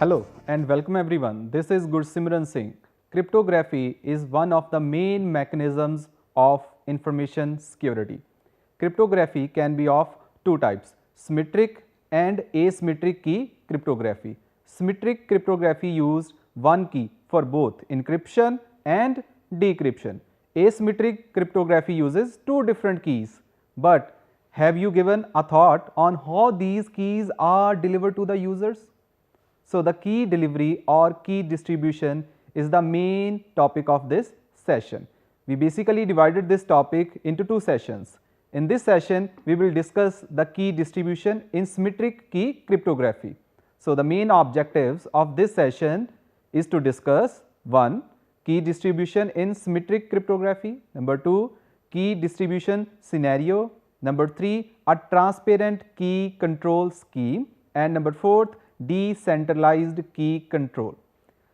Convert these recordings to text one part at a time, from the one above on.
Hello and welcome everyone. This is Gursimran Singh. Cryptography is one of the main mechanisms of information security. Cryptography can be of two types, symmetric and asymmetric key cryptography. Symmetric cryptography uses one key for both encryption and decryption. Asymmetric cryptography uses two different keys. But have you given a thought on how these keys are delivered to the users? So, the key delivery or key distribution is the main topic of this session. We basically divided this topic into two sessions. In this session, we will discuss the key distribution in symmetric key cryptography. So, the main objectives of this session is to discuss 1. Key distribution in symmetric cryptography, number 2. Key distribution scenario, number 3. A transparent key control scheme, and number 4. Decentralized key control.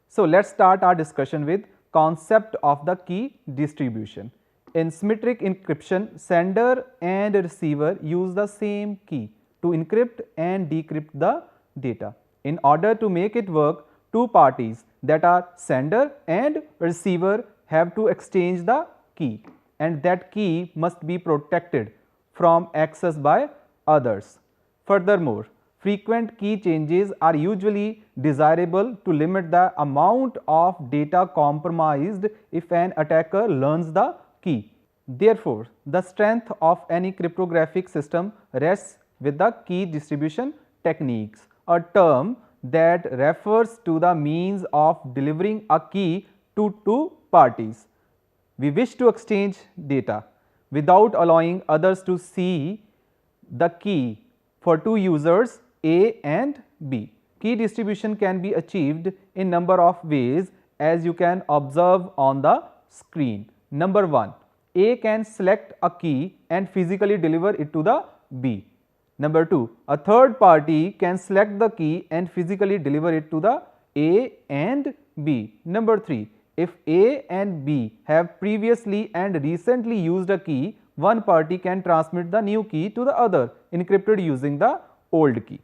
So, let us start our discussion with concept of the key distribution. In symmetric encryption, sender and receiver use the same key to encrypt and decrypt the data. In order to make it work, two parties, that are sender and receiver, have to exchange the key, and that key must be protected from access by others. Furthermore, frequent key changes are usually desirable to limit the amount of data compromised if an attacker learns the key. Therefore, the strength of any cryptographic system rests with the key distribution techniques, a term that refers to the means of delivering a key to two parties. We wish to exchange data without allowing others to see the key for two users A and B. Key distribution can be achieved in number of ways, as you can observe on the screen. Number 1, A can select a key and physically deliver it to the B. Number 2, a third party can select the key and physically deliver it to the A and B. Number 3, if A and B have previously and recently used a key, one party can transmit the new key to the other, encrypted using the old key.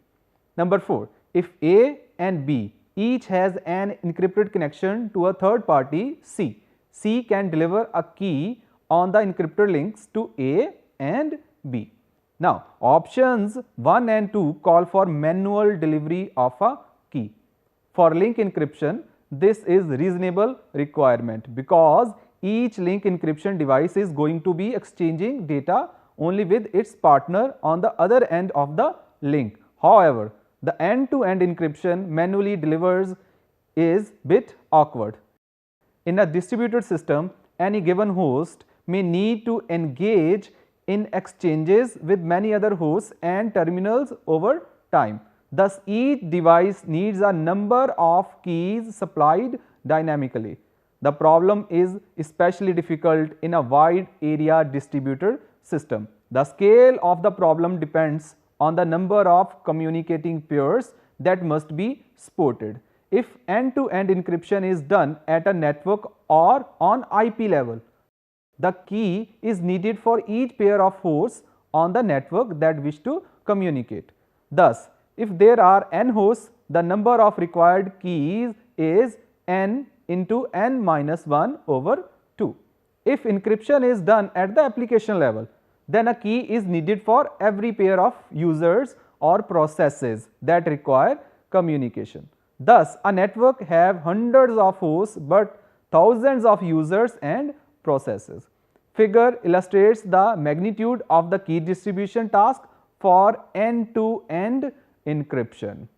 Number 4, if A and B each has an encrypted connection to a third party C, C can deliver a key on the encrypted links to A and B. Now, options 1 and 2 call for manual delivery of a key. For link encryption, this is reasonable requirement because each link encryption device is going to be exchanging data only with its partner on the other end of the link. However, the end-to-end encryption manually delivers is bit awkward. In a distributed system, any given host may need to engage in exchanges with many other hosts and terminals over time. Thus, each device needs a number of keys supplied dynamically. The problem is especially difficult in a wide area distributed system. The scale of the problem depends on the number of communicating pairs that must be supported. If end-to-end encryption is done at a network or on IP level, the key is needed for each pair of hosts on the network that wish to communicate. Thus, if there are n hosts, the number of required keys is n into n minus 1 over 2. If encryption is done at the application level, then a key is needed for every pair of users or processes that require communication. Thus, a network have hundreds of hosts but thousands of users and processes. Figure illustrates the magnitude of the key distribution task for end-to-end encryption.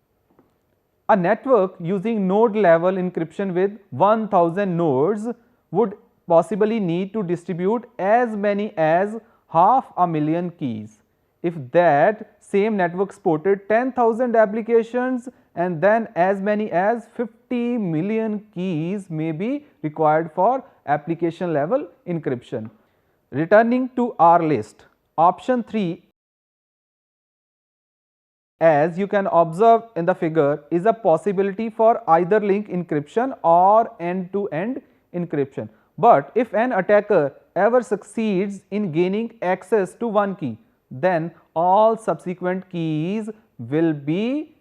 A network using node level encryption with 1000 nodes would possibly need to distribute as many as 500,000 keys. If that same network supported 10,000 applications, and then as many as 50 million keys may be required for application level encryption. Returning to our list, option 3, as you can observe in the figure, is a possibility for either link encryption or end-to-end encryption. But if an attacker ever succeeds in gaining access to one key, then all subsequent keys will be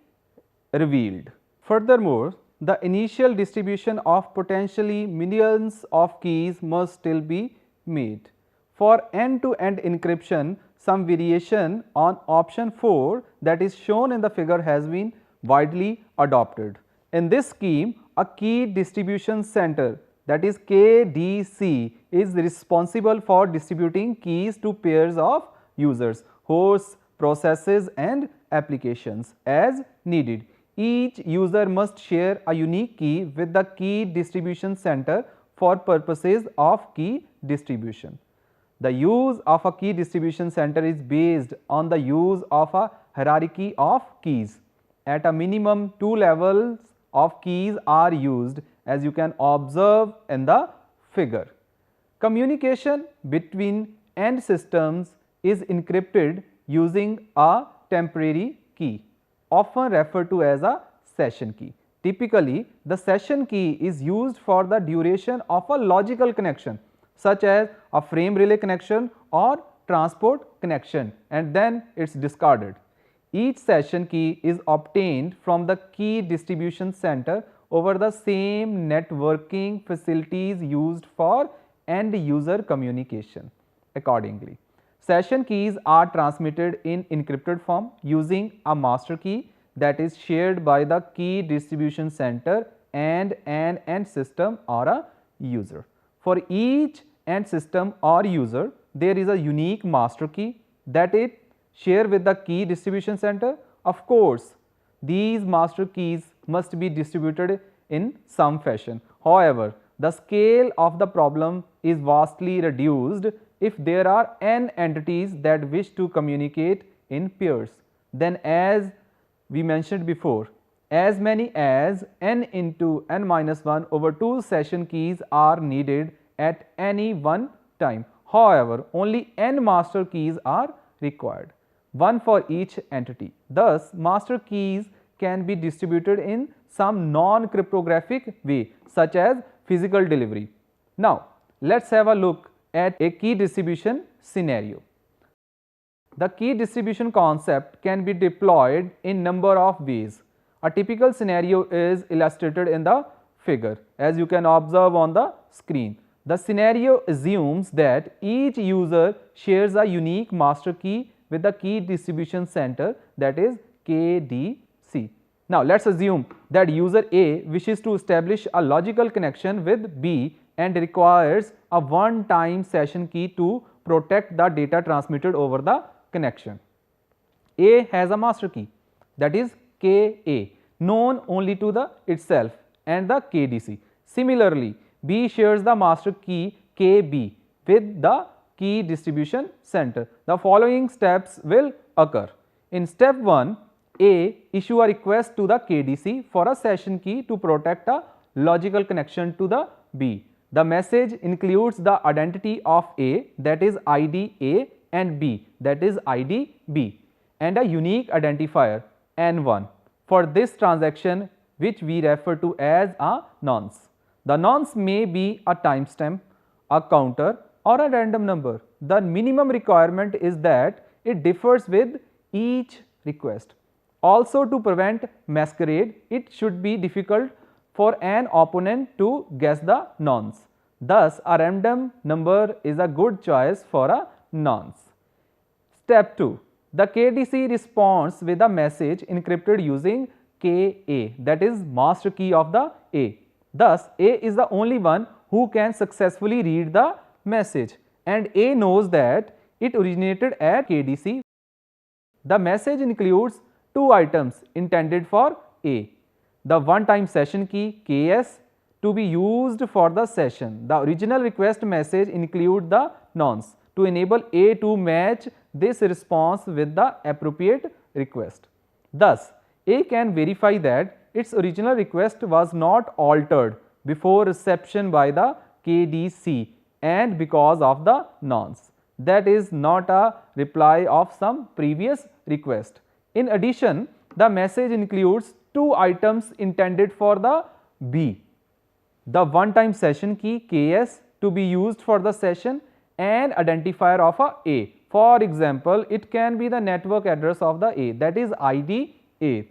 revealed. Furthermore, the initial distribution of potentially millions of keys must still be made. For end-to-end encryption, some variation on option 4 that is shown in the figure has been widely adopted. In this scheme, a key distribution center, that is KDC, is responsible for distributing keys to pairs of users, hosts, processes and applications as needed. Each user must share a unique key with the key distribution center for purposes of key distribution. The use of a key distribution center is based on the use of a hierarchy of keys. At a minimum, 2 levels of keys are used, as you can observe in the figure. Communication between end systems is encrypted using a temporary key, often referred to as a session key. Typically, the session key is used for the duration of a logical connection, such as a frame relay connection or transport connection, and then it is discarded. Each session key is obtained from the key distribution center over the same networking facilities used for end user communication. Accordingly, session keys are transmitted in encrypted form using a master key that is shared by the key distribution center and an end system or a user. For each end system or user, there is a unique master key that it share with the key distribution center. Of course, these master keys must be distributed in some fashion. However, the scale of the problem is vastly reduced if there are n entities that wish to communicate in pairs. Then, as we mentioned before, as many as n into n minus 1 over 2 session keys are needed at any one time. However, only n master keys are required, one for each entity. Thus, master keys can be distributed in some non-cryptographic way, such as physical delivery. Now, let us have a look at a key distribution scenario. The key distribution concept can be deployed in number of ways. A typical scenario is illustrated in the figure, as you can observe on the screen. The scenario assumes that each user shares a unique master key with the key distribution center, that is KDC. Now, let us assume that user A wishes to establish a logical connection with B and requires a one-time session key to protect the data transmitted over the connection. A has a master key, that is KA, known only to the itself and the KDC. Similarly, B shares the master key KB with the key distribution center. The following steps will occur. In step 1, A issue a request to the KDC for a session key to protect a logical connection to the B. The message includes the identity of A, that is ID A, and B, that is ID B, and a unique identifier N1 for this transaction, which we refer to as a nonce. The nonce may be a timestamp, a counter, or a random number. The minimum requirement is that it differs with each request. Also, to prevent masquerade, it should be difficult for an opponent to guess the nonce. Thus, a random number is a good choice for a nonce. Step 2. The KDC responds with a message encrypted using KA, that is master key of the A. Thus, A is the only one who can successfully read the message, and A knows that it originated at KDC. The message includes two items intended for A: the one-time session key KS to be used for the session. The original request message includes the nonce to enable A to match this response with the appropriate request. Thus, A can verify that its original request was not altered before reception by the KDC and because of the nonce, that is not a reply of some previous request. In addition, the message includes two items intended for the B: the one-time session key KS to be used for the session and identifier of A. For example, it can be the network address of the A, that is ID A.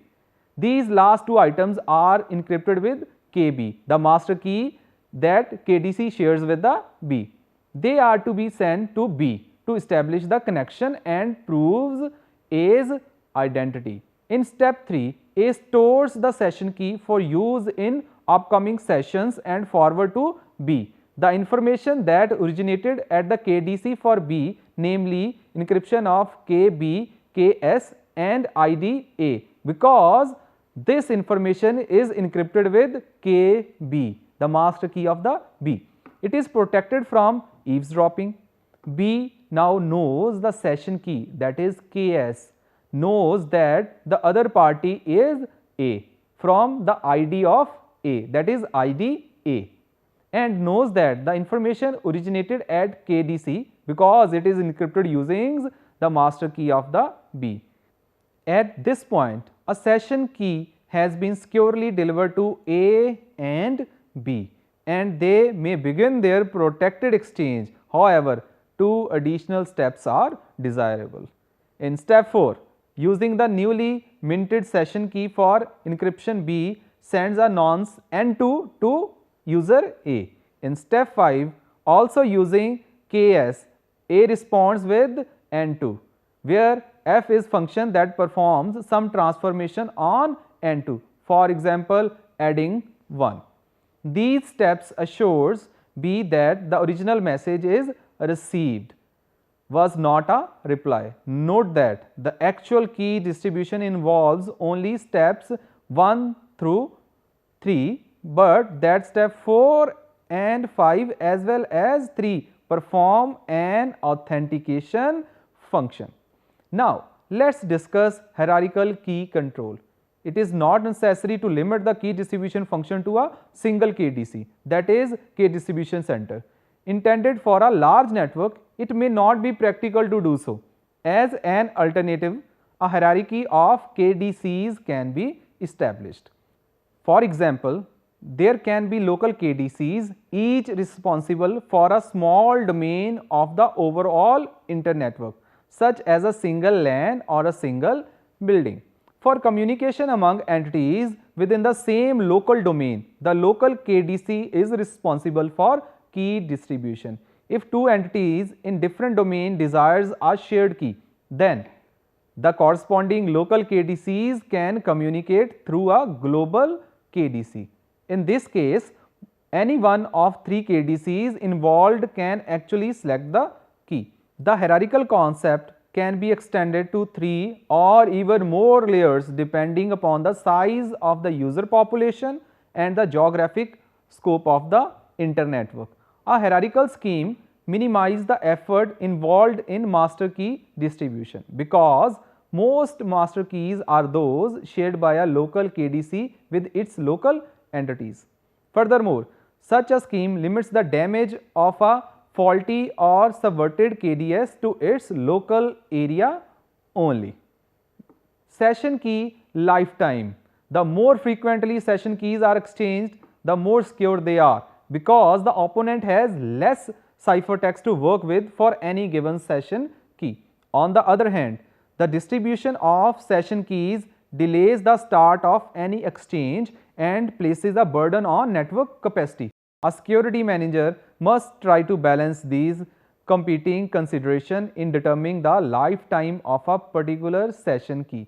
These last two items are encrypted with KB, the master key that KDC shares with the B. They are to be sent to B to establish the connection and proves A's identity. In step 3, A stores the session key for use in upcoming sessions and forward to B the information that originated at the KDC for B, namely encryption of KB, KS and ID A, because this information is encrypted with KB, the master key of the B. It is protected from eavesdropping. B now knows the session key, that is KS, knows that the other party is A from the ID of A, that is ID A, and knows that the information originated at KDC because it is encrypted using the master key of the B. At this point, a session key has been securely delivered to A and B, and they may begin their protected exchange. However, two additional steps are desirable. In step 4, using the newly minted session key for encryption, B sends a nonce N2 to user A. In step 5, also using KS, A responds with N2, where F is function that performs some transformation on N2, for example adding 1. These steps assures B that the original message is received, was not a reply. Note that the actual key distribution involves only steps 1 through 3, but that step 4 and 5 as well as 3 perform an authentication function. Now, let us discuss hierarchical key control. It is not necessary to limit the key distribution function to a single KDC, that is key distribution center. Intended for a large network, it may not be practical to do so. As an alternative, a hierarchy of KDCs can be established. For example, there can be local KDCs, each responsible for a small domain of the overall internetwork, such as a single LAN or a single building. For communication among entities within the same local domain, the local KDC is responsible for key distribution. If two entities in different domain desires a shared key, then the corresponding local KDCs can communicate through a global KDC. In this case, any one of 3 KDCs involved can actually select the key. The hierarchical concept can be extended to 3 or even more layers depending upon the size of the user population and the geographic scope of the internetwork. A hierarchical scheme minimizes the effort involved in master key distribution because most master keys are those shared by a local KDC with its local entities. Furthermore, such a scheme limits the damage of a faulty or subverted KDS to its local area only. Session key lifetime. The more frequently session keys are exchanged, the more secure they are because the opponent has less ciphertext to work with for any given session key. On the other hand, the distribution of session keys delays the start of any exchange and places a burden on network capacity. A security manager must try to balance these competing considerations in determining the lifetime of a particular session key.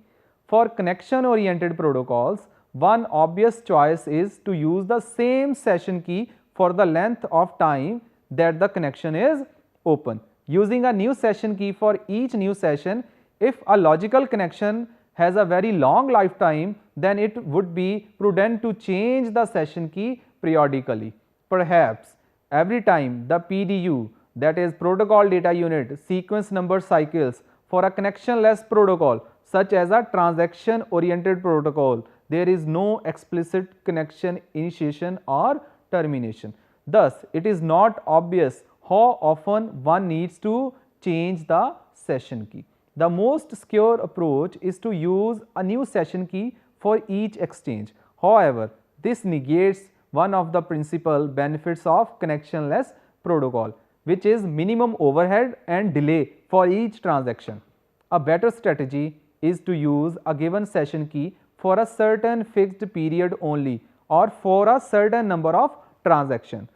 For connection-oriented protocols, one obvious choice is to use the same session key for the length of time that the connection is open. Using a new session key for each new session, if a logical connection has a very long lifetime, then it would be prudent to change the session key periodically. Perhaps every time the PDU, that is protocol data unit, sequence number cycles for a connectionless protocol such as a transaction oriented protocol, there is no explicit connection initiation or termination. Thus, it is not obvious how often one needs to change the session key. The most secure approach is to use a new session key for each exchange. However, this negates one of the principal benefits of connectionless protocol, which is minimum overhead and delay for each transaction. A better strategy is to use a given session key for a certain fixed period only or for a certain number of transactions.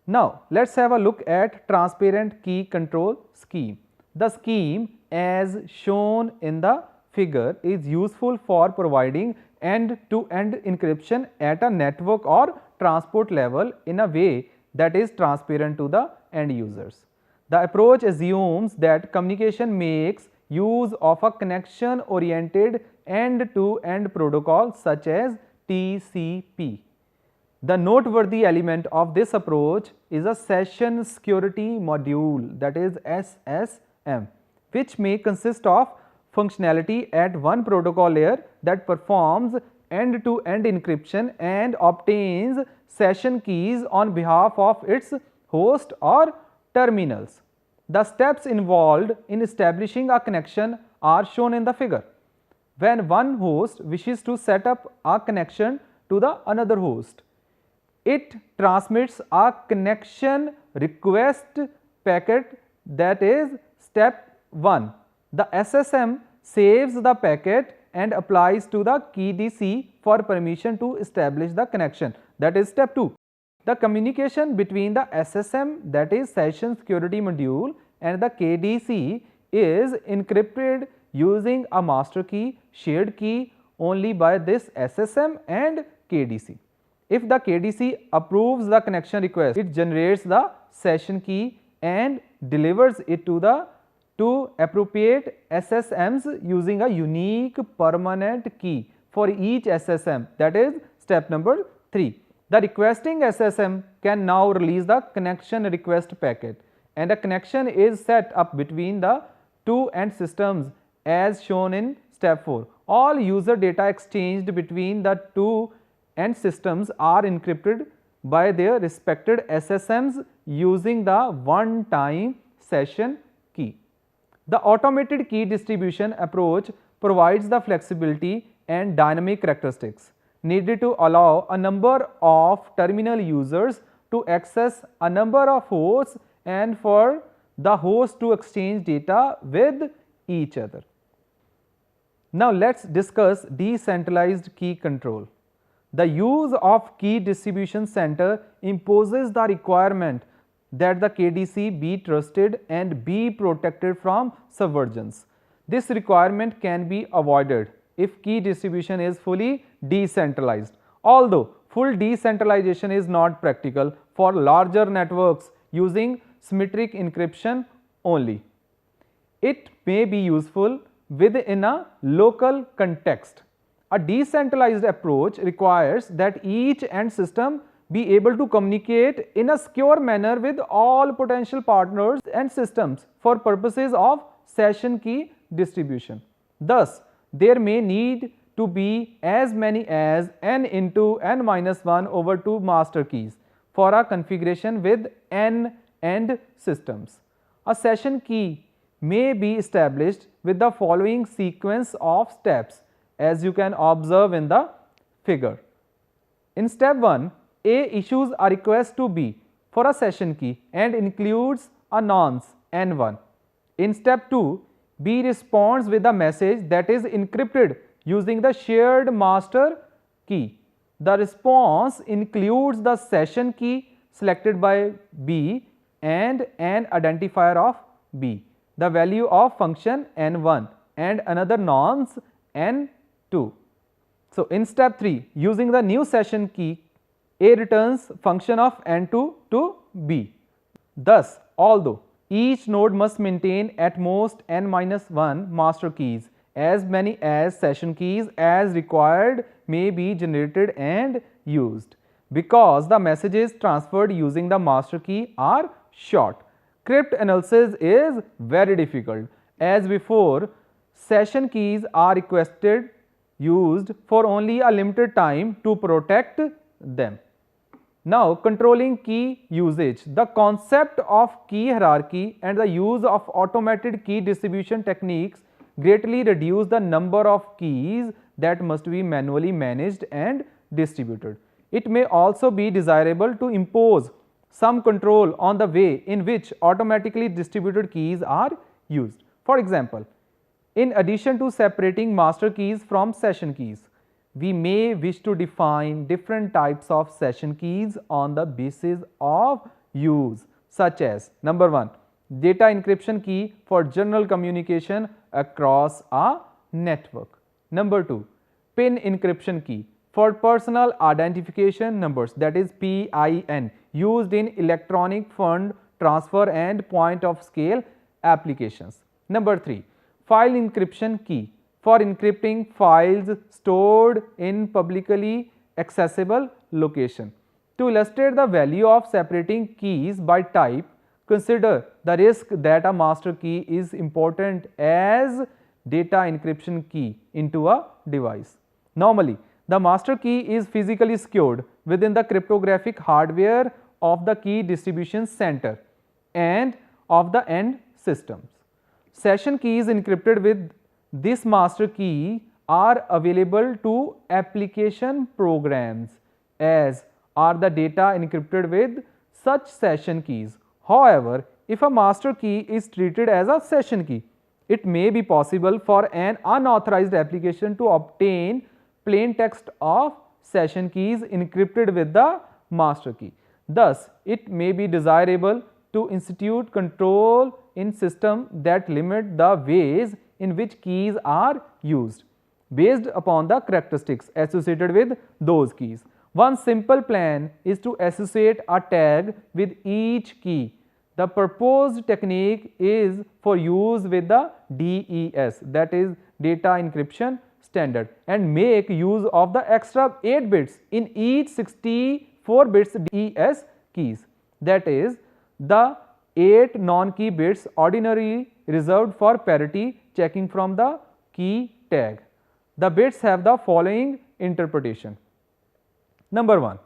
Now, let's have a look at transparent key control scheme. The scheme as shown in the figure is useful for providing end-to-end encryption at a network or transport level in a way that is transparent to the end users. The approach assumes that communication makes use of a connection-oriented end-to-end protocol such as TCP. The noteworthy element of this approach is a session security module, that is SSM, which may consist of functionality at one protocol layer that performs end-to-end encryption and obtains session keys on behalf of its host or terminals. The steps involved in establishing a connection are shown in the figure. When one host wishes to set up a connection to the another host, it transmits a connection request packet, that is step 1. The SSM saves the packet and applies to the KDC for permission to establish the connection, that is step 2. The communication between the SSM, that is session security module, and the KDC is encrypted using a master key, shared key only by this SSM and KDC. If the KDC approves the connection request, it generates the session key and delivers it to the two appropriate SSMs using a unique permanent key for each SSM, that is step number 3. The requesting SSM can now release the connection request packet, and a connection is set up between the two end systems as shown in step 4. All user data exchanged between the two end systems are encrypted by their respective SSMs using the one-time session key. The automated key distribution approach provides the flexibility and dynamic characteristics needed to allow a number of terminal users to access a number of hosts and for the hosts to exchange data with each other. Now, let's discuss decentralized key control. The use of key distribution center imposes the requirement that the KDC be trusted and be protected from subversions. This requirement can be avoided if key distribution is fully decentralized, although full decentralization is not practical for larger networks using symmetric encryption only. It may be useful within a local context. A decentralized approach requires that each end system be able to communicate in a secure manner with all potential partners and systems for purposes of session key distribution. Thus, there may need to be as many as n into n minus 1 over 2 master keys for a configuration with n end systems. A session key may be established with the following sequence of steps, as you can observe in the figure. In step 1, A issues a request to B for a session key and includes a nonce N1. In step 2, B responds with a message that is encrypted using the shared master key. The response includes the session key selected by B and an identifier of B, the value of function N1 and another nonce N2. So, in step 3, using the new session key, A returns function of N2 to B. Thus, although each node must maintain at most n-1 master keys, as many as session keys as required may be generated and used. Because the messages transferred using the master key are short, cryptanalysis is very difficult. As before, session keys are used for only a limited time to protect them. Now, controlling key usage. The concept of key hierarchy and the use of automated key distribution techniques greatly reduce the number of keys that must be manually managed and distributed. It may also be desirable to impose some control on the way in which automatically distributed keys are used. For example, in addition to separating master keys from session keys, we may wish to define different types of session keys on the basis of use, such as number 1, data encryption key for general communication across a network. Number 2, PIN encryption key for personal identification numbers, that is PIN, used in electronic fund transfer and point of sale applications. Number 3, file encryption key for encrypting files stored in publicly accessible location. To illustrate the value of separating keys by type, consider the risk that a master key is important as data encryption key into a device. Normally, the master key is physically secured within the cryptographic hardware of the key distribution center and of the end systems. Session keys encrypted with this master key are available to application programs, as are the data encrypted with such session keys. However, if a master key is treated as a session key, it may be possible for an unauthorized application to obtain plain text of session keys encrypted with the master key. Thus, it may be desirable to institute control in systems that limit the ways in which keys are used based upon the characteristics associated with those keys. One simple plan is to associate a tag with each key. The proposed technique is for use with the DES, that is data encryption standard, and make use of the extra 8 bits in each 64 bits DES keys, that is the 8 non-key bits ordinarily reserved for parity checking from the key tag. The bits have the following interpretation. Number 1,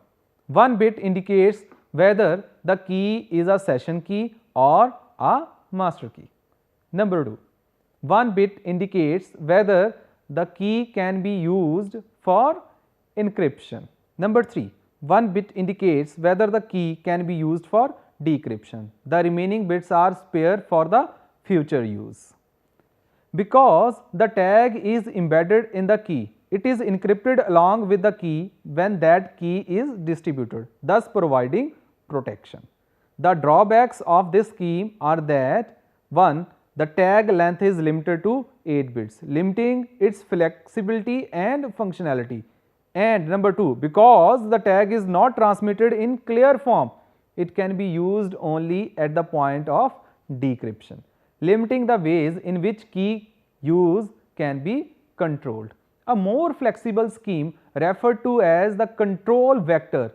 1 bit indicates whether the key is a session key or a master key. Number 2, 1 bit indicates whether the key can be used for encryption. Number 3, 1 bit indicates whether the key can be used for decryption. The remaining bits are spared for the future use. Because the tag is embedded in the key, it is encrypted along with the key when that key is distributed, thus providing protection. The drawbacks of this scheme are that 1, the tag length is limited to 8 bits, limiting its flexibility and functionality. And number 2, because the tag is not transmitted in clear form, it can be used only at the point of decryption, limiting the ways in which key use can be controlled. A more flexible scheme referred to as the control vector.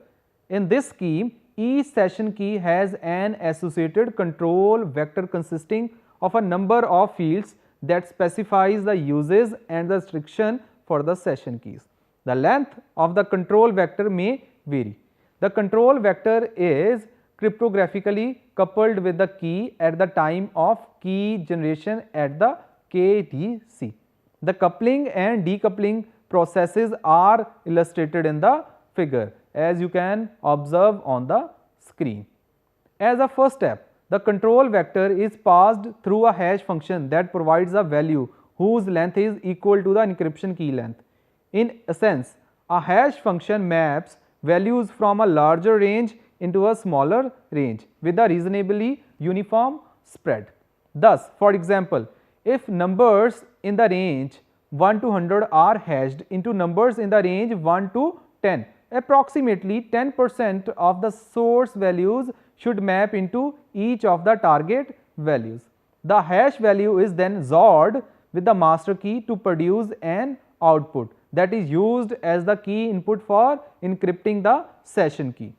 In this scheme, each session key has an associated control vector consisting of a number of fields that specifies the uses and the restriction for the session keys. The length of the control vector may vary. The control vector is cryptographically coupled with the key at the time of key generation at the KDC. The coupling and decoupling processes are illustrated in the figure, as you can observe on the screen. As a first step, the control vector is passed through a hash function that provides a value whose length is equal to the encryption key length. In essence, a hash function maps values from a larger range into a smaller range with a reasonably uniform spread. Thus, for example, if numbers in the range 1 to 100 are hashed into numbers in the range 1 to 10, approximately 10% of the source values should map into each of the target values. The hash value is then XORed with the master key to produce an output that is used as the key input for encrypting the session key.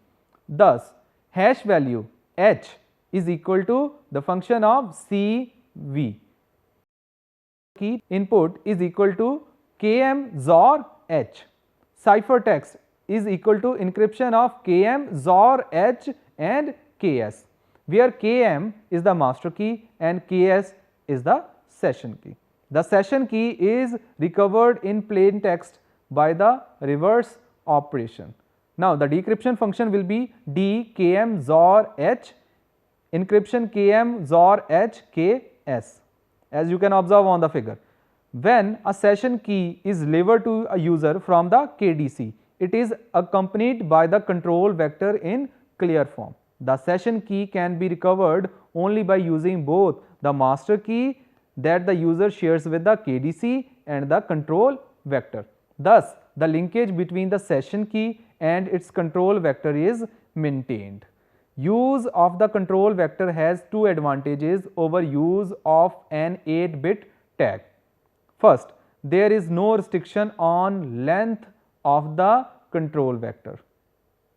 Thus, hash value h is equal to the function of CV. Key input is equal to km XOR h. Ciphertext is equal to encryption of km XOR h and ks, where km is the master key and ks is the session key. The session key is recovered in plain text by the reverse operation. Now, the decryption function will be d km XOR h, encryption km XOR h ks, as you can observe on the figure. When a session key is delivered to a user from the KDC, it is accompanied by the control vector in clear form. The session key can be recovered only by using both the master key that the user shares with the KDC and the control vector. Thus, the linkage between the session key and its control vector is maintained. Use of the control vector has two advantages over use of an 8-bit tag. First, there is no restriction on length of the control vector,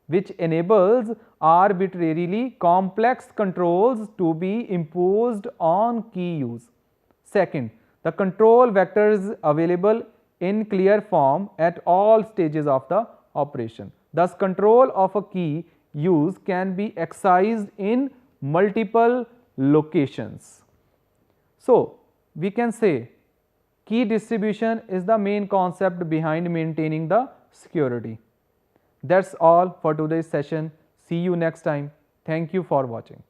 which enables arbitrarily complex controls to be imposed on key use. Second, the control vector is available in clear form at all stages of the operation. Thus, control of a key use can be excised in multiple locations. So, we can say key distribution is the main concept behind maintaining the security. That's all for today's session. See you next time. Thank you for watching.